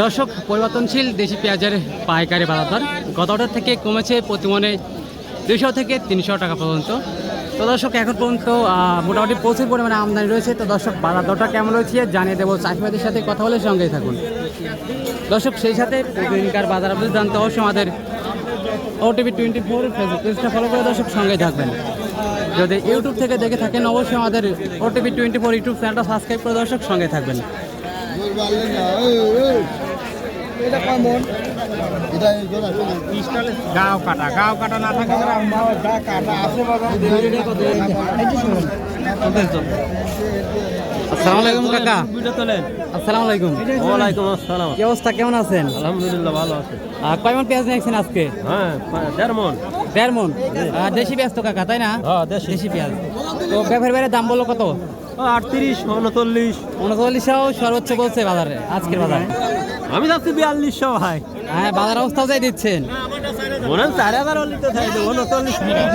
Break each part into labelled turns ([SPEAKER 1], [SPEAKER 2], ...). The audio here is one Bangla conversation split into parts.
[SPEAKER 1] দর্শক, পরিবর্তনশীল দেশি পেঁয়াজের পাইকারি বাজার দর গত অর্ডার থেকে কমেছে প্রতি মনে 200 থেকে 300 টাকা পর্যন্ত। তো দর্শক, এখন পর্যন্ত মোটামুটি প্রচুর পরিমাণে আমদানি রয়েছে। তো দর্শক, বাজার দরটা কেমন রয়েছে জানিয়ে দেবো, চাষিবাদের সাথে কথা বলে সঙ্গেই থাকুন দর্শক। সেই সাথে প্রতিদিনকার বাজার আপডেট জানতে অবশ্যই আমাদের OTV 24 ফেসবুক পেজটা ফলো করে দর্শক সঙ্গেই থাকবেন। যদি ইউটিউব থেকে দেখে থাকেন অবশ্যই আমাদের OTV 24 ইউটিউব চ্যানেলটা সাবস্ক্রাইব করে দর্শক সঙ্গে থাকবেন।
[SPEAKER 2] গাও কাটা না থাকে
[SPEAKER 1] আসসালামু আলাইকুম কাকা। আসসালামু আলাইকুম।
[SPEAKER 2] ওয়ালাইকুম আসসালাম।
[SPEAKER 1] কি অবস্থা, কেমন আছেন?
[SPEAKER 2] আলহামদুলিল্লাহ ভালো আছে।
[SPEAKER 1] কয় মন পেঁয়াজ নিয়েছেন আজকে?
[SPEAKER 2] হ্যাঁ 1.5 মণ।
[SPEAKER 1] 1.5 মন। দেশি পেঁয়াজ তো কাকা, তাই না?
[SPEAKER 2] হ্যাঁ দেশি
[SPEAKER 1] পেঁয়াজ। তো ব্যাপারের বাইরে দাম বললো কত?
[SPEAKER 2] 38, 39।
[SPEAKER 1] 3900 সর্বোচ্চ বলছে বাজারে, আজকের বাজারে।
[SPEAKER 2] আমি যাচ্ছি 4200 ভাই।
[SPEAKER 1] হ্যাঁ, বাজার অবস্থাও যাই দিচ্ছেন।
[SPEAKER 2] মনে 4000 হলে তো থাকবে 39।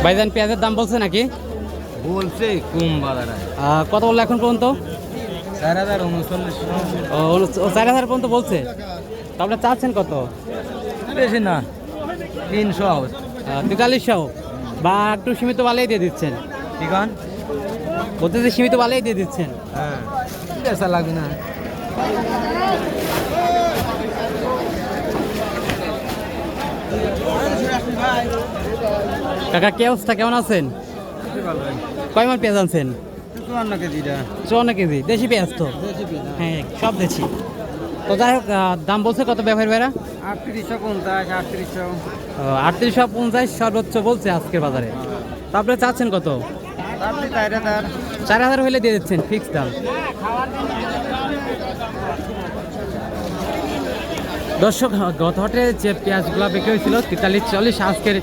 [SPEAKER 1] ভাইজান, পেঁয়াজের দাম বলছে নাকি?
[SPEAKER 2] বলছে কম বাজারে।
[SPEAKER 1] কত বললো এখন পর্যন্ত?
[SPEAKER 2] 4039।
[SPEAKER 1] 4000 পর্যন্ত বলছে। তাহলে চাচ্ছেন কত?
[SPEAKER 2] বেশি না, 300।
[SPEAKER 1] 4300 বা একটু সীমিত বালেই দিয়ে দিচ্ছেন?
[SPEAKER 2] ঠিক আছে,
[SPEAKER 1] বলতে যে সীমিত বালেই দিয়ে দিচ্ছেন।
[SPEAKER 2] হ্যাঁ বেশা লাগবে না।
[SPEAKER 1] কাকা, কি অবস্থা, কেমন আছেন? কয় মন পেঁয়াজ আনছেন?
[SPEAKER 2] 54 কেজিটা।
[SPEAKER 1] 54 কেজি দেশি পেঁয়াজ তো? হ্যাঁ, সব দেশি। তো যাই হোক, দাম বলছে কত ব্যাপারী ভাইরা?
[SPEAKER 2] 3850,
[SPEAKER 1] 3850 সর্বোচ্চ বলছে আজকের বাজারে। তারপরে চাচ্ছেন কত? 4000 হলে দিয়ে দিচ্ছেন ফিক্সড দাম। দর্শক, গত হাটে যে পেঁয়াজগুলো বিক্রি হয়েছিল 43-40, আজকের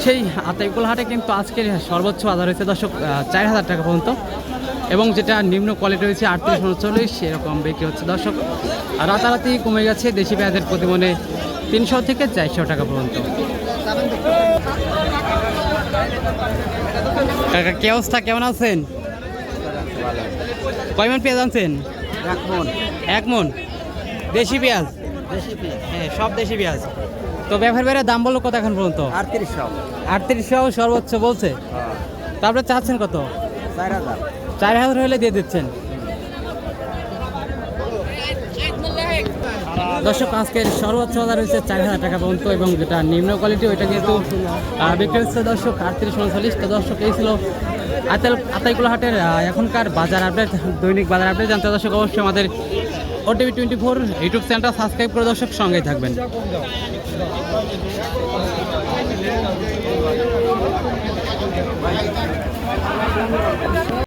[SPEAKER 1] সেই আতাইকুল হাটে কিন্তু আজকের সর্বোচ্চ বাজার হয়েছে দর্শক 4000 টাকা পর্যন্ত, এবং যেটা নিম্ন কোয়ালিটি রয়েছে 38-39 এরকম বিক্রি হচ্ছে দর্শক। রাতারাতি কমে গেছে দেশি পেঁয়াজের প্রতি মনে 300 থেকে 400 টাকা পর্যন্ত। কাকা, কি অবস্থা, কেমন আছেন? কয় মন পেঁয়াজ আনছেন? 1 মন দেশি পেঁয়াজ? হ্যাঁ, সব দেশি পেঁয়াজ। তো ব্যাপার বাইরে দাম বললো কত এখন পর্যন্ত? 3800 সর্বোচ্চ বলছে। তারপরে চাচ্ছেন কত? 4000 হলে দিয়ে দিচ্ছেন। দর্শক, আজকের সর্বোচ্চ বাজার হয়েছে 4000 টাকা পর্যন্ত, এবং যেটা নিম্ন কোয়ালিটি ওইটা কিন্তু বিক্রি হচ্ছে দর্শক 38-39। তো দর্শক, এই ছিল আতাইকুলা হাটের এখনকার বাজার আপডেট, দৈনিক বাজার আপডেট জানতে দর্শক অবশ্যই আমাদের OTV 24 ইউটিউব চ্যানেলটা সাবস্ক্রাইব করে দর্শক সঙ্গেই থাকবেন।